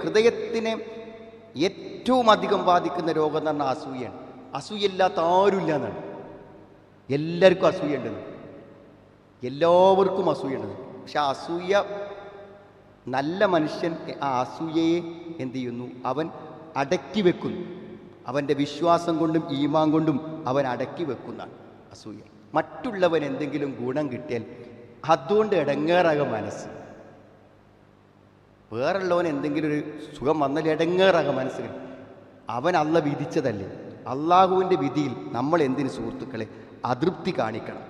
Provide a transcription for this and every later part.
ഹൃദയത്തിനെ ഏറ്റവും അധികം ബാധിക്കുന്ന രോഗം എന്ന് പറഞ്ഞാൽ അസൂയയാണ്. അസൂയയില്ലാത്ത ആരുമില്ല എന്നാണ്. എല്ലാവർക്കും അസൂയുണ്ടെന്ന്, എല്ലാവർക്കും അസൂയുണ്ടെന്ന്. പക്ഷെ ആ അസൂയ, നല്ല മനുഷ്യൻ ആ അസൂയയെ എന്ത് ചെയ്യുന്നു? അവൻ അടക്കി വെക്കുന്നു. അവൻ്റെ വിശ്വാസം കൊണ്ടും ഈമാൻ കൊണ്ടും അവൻ അടക്കി വെക്കുന്നതാണ് അസൂയ. മറ്റുള്ളവൻ എന്തെങ്കിലും ഗുണം കിട്ടിയാൽ അതുകൊണ്ട് ഇടങ്ങേറാകും മനസ്സ്. വേറുള്ളവൻ എന്തെങ്കിലും ഒരു സുഖം വന്നാൽ ഇടങ്ങേറാകും മനസ്സിൽ. അവൻ അള്ള വിധിച്ചതല്ലേ. അള്ളാഹുവിൻ്റെ വിധിയിൽ നമ്മൾ എന്തിന് സുഹൃത്തുക്കളെ അതൃപ്തി കാണിക്കണം?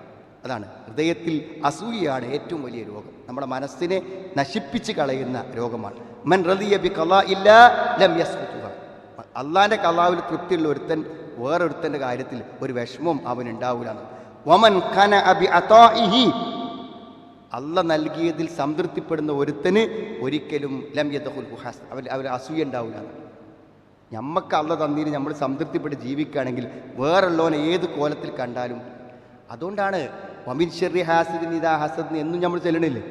അതാണ് ഹൃദയത്തിൽ അസൂയയാണ് ഏറ്റവും വലിയ രോഗം. നമ്മുടെ മനസ്സിനെ നശിപ്പിച്ച് കളയുന്ന രോഗമാണ്. മൻ റളിയ ബി ഖളാഇല്ലാ ലം യസ്ഖുതുഹ. അള്ളാഹിൻ്റെ ഖളാവിൽ തൃപ്തിയുള്ള ഒരുത്തൻ വേറൊരുത്തൻ്റെ കാര്യത്തിൽ ഒരു വിഷമവും അവനുണ്ടാവില്ല. വമൻ ഖനഅ ബി അതാഇഹി. അള്ള നൽകിയതിൽ സംതൃപ്തിപ്പെടുന്ന ഒരുത്തന് ഒരിക്കലും ലം യദ്ഖുൽ ഹസ്, അവർ അസൂയ ഉണ്ടാവില്ല. ഞമ്മക്ക് അള്ള തന്നീര് നമ്മൾ സംതൃപ്തിപ്പെട്ട് ജീവിക്കുകയാണെങ്കിൽ വേറുള്ളവനെ ഏത് കോലത്തിൽ കണ്ടാലും. അതുകൊണ്ടാണ് വമിൻ ശർരി ഹാസിദിൻ ഇദാ ഹസദ് എന്നും നമ്മൾ ചെല്ലണില്ലേ.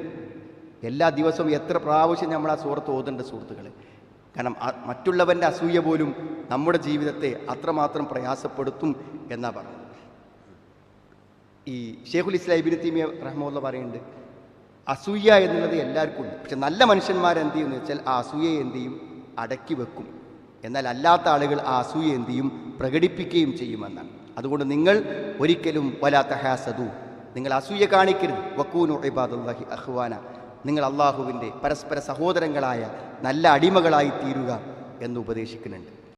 എല്ലാ ദിവസവും എത്ര പ്രാവശ്യം നമ്മൾ ആ സൂറത്ത് ഓതേണ്ട സുഹൃത്തുക്കളെ. കാരണം മറ്റുള്ളവൻ്റെ അസൂയ പോലും നമ്മുടെ ജീവിതത്തെ അത്രമാത്രം പ്രയാസപ്പെടുത്തും എന്നാ പറഞ്ഞു. ഈ ഷെയ്ഖുൽ ഇസ്ലാം ഇബ്നു തൈമിയ്യ റഹ്മത്തുള്ളാഹി പറയുന്നുണ്ട്, അസൂയ എന്നുള്ളത് എല്ലാവർക്കും ഉണ്ട്. പക്ഷെ നല്ല മനുഷ്യന്മാരെന്ത് ചെയ്യുമെന്ന് വെച്ചാൽ ആ അസൂയയെ എന്ത് ചെയ്യും? അടക്കി വെക്കും. എന്നാൽ അല്ലാത്ത ആളുകൾ ആ അസൂയ എന്ത് ചെയ്യും? പ്രകടിപ്പിക്കുകയും ചെയ്യുമെന്നാണ്. അതുകൊണ്ട് നിങ്ങൾ ഒരിക്കലും വലാ തഹാസദു, നിങ്ങൾ അസൂയ കാണിക്കരുത്. വക്കൂനു ഇബാദല്ലാഹി അഖ്വാന, നിങ്ങൾ അള്ളാഹുവിൻ്റെ പരസ്പര സഹോദരങ്ങളായ നല്ല അടിമകളായി തീരുക എന്ന് ഉപദേശിക്കുന്നുണ്ട്.